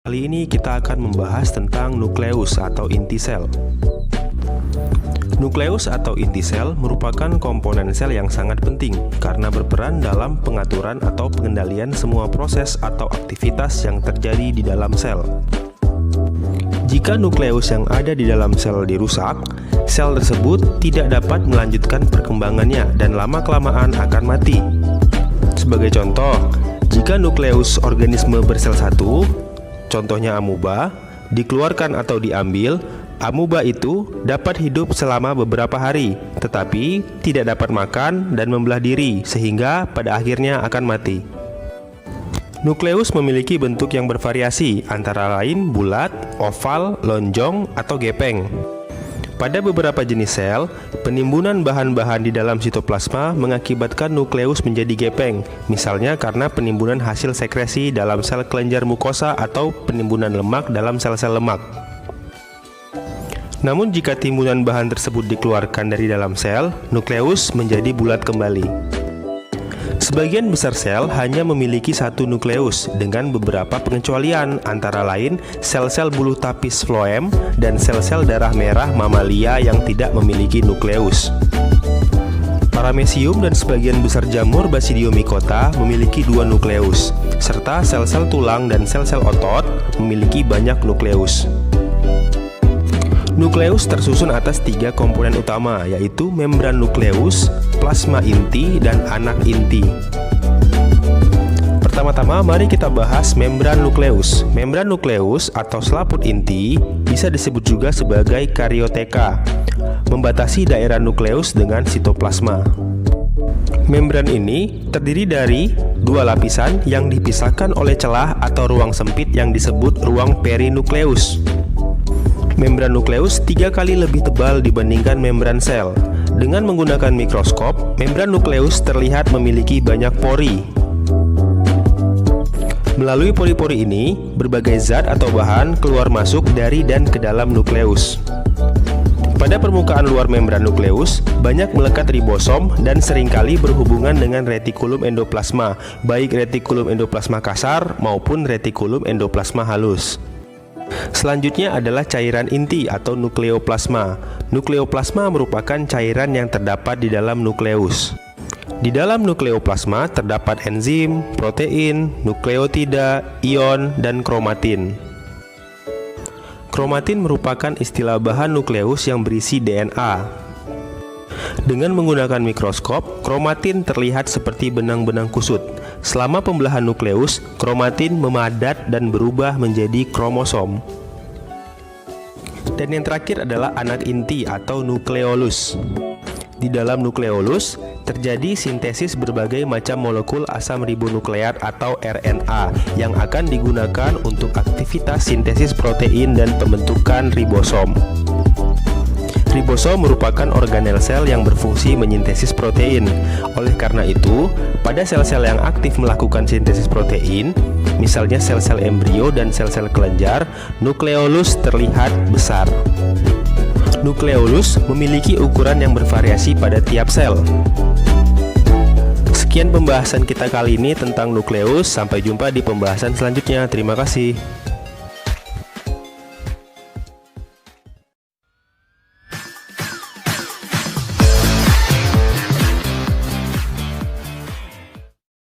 Kali ini kita akan membahas tentang nukleus atau inti sel. Nukleus atau inti sel merupakan komponen sel yang sangat penting karena berperan dalam pengaturan atau pengendalian semua proses atau aktivitas yang terjadi di dalam sel. Jika nukleus yang ada di dalam sel dirusak, sel tersebut tidak dapat melanjutkan perkembangannya dan lama-kelamaan akan mati. Sebagai contoh, jika nukleus organisme bersel satu, contohnya amuba, dikeluarkan atau diambil, amuba itu dapat hidup selama beberapa hari, tetapi tidak dapat makan dan membelah diri, sehingga pada akhirnya akan mati. Nukleus memiliki bentuk yang bervariasi, antara lain bulat, oval, lonjong, atau gepeng. Pada beberapa jenis sel, penimbunan bahan-bahan di dalam sitoplasma mengakibatkan nukleus menjadi gepeng, misalnya karena penimbunan hasil sekresi dalam sel kelenjar mukosa atau penimbunan lemak dalam sel-sel lemak. Namun jika timbunan bahan tersebut dikeluarkan dari dalam sel, nukleus menjadi bulat kembali. Sebagian besar sel hanya memiliki satu nukleus dengan beberapa pengecualian, antara lain sel-sel buluh tapis floem dan sel-sel darah merah mamalia yang tidak memiliki nukleus. Paramecium dan sebagian besar jamur Basidiomycota memiliki dua nukleus, serta sel-sel tulang dan sel-sel otot memiliki banyak nukleus. Nukleus tersusun atas tiga komponen utama, yaitu membran nukleus, plasma inti, dan anak inti. Pertama-tama, mari kita bahas membran nukleus. Membran nukleus atau selaput inti bisa disebut juga sebagai karioteka, membatasi daerah nukleus dengan sitoplasma. Membran ini terdiri dari dua lapisan yang dipisahkan oleh celah atau ruang sempit yang disebut ruang perinukleus. Membran nukleus 3 kali lebih tebal dibandingkan membran sel. Dengan menggunakan mikroskop, membran nukleus terlihat memiliki banyak pori. Melalui pori-pori ini, berbagai zat atau bahan keluar masuk dari dan ke dalam nukleus. Pada permukaan luar membran nukleus, banyak melekat ribosom dan seringkali berhubungan dengan retikulum endoplasma, baik retikulum endoplasma kasar maupun retikulum endoplasma halus. Selanjutnya adalah cairan inti atau nukleoplasma. Nukleoplasma merupakan cairan yang terdapat di dalam nukleus. Di dalam nukleoplasma terdapat enzim, protein, nukleotida, ion, dan kromatin. Kromatin merupakan istilah bahan nukleus yang berisi DNA. Dengan menggunakan mikroskop, kromatin terlihat seperti benang-benang kusut. Selama pembelahan nukleus, kromatin memadat dan berubah menjadi kromosom. Dan yang terakhir adalah anak inti atau nukleolus. Di dalam nukleolus, terjadi sintesis berbagai macam molekul asam ribonukleat atau RNA yang akan digunakan untuk aktivitas sintesis protein dan pembentukan ribosom. Ribosom merupakan organel sel yang berfungsi menyintesis protein. Oleh karena itu, pada sel-sel yang aktif melakukan sintesis protein, misalnya sel-sel embrio dan sel-sel kelenjar, nukleolus terlihat besar. Nukleolus memiliki ukuran yang bervariasi pada tiap sel. Sekian pembahasan kita kali ini tentang nukleus. Sampai jumpa di pembahasan selanjutnya. Terima kasih.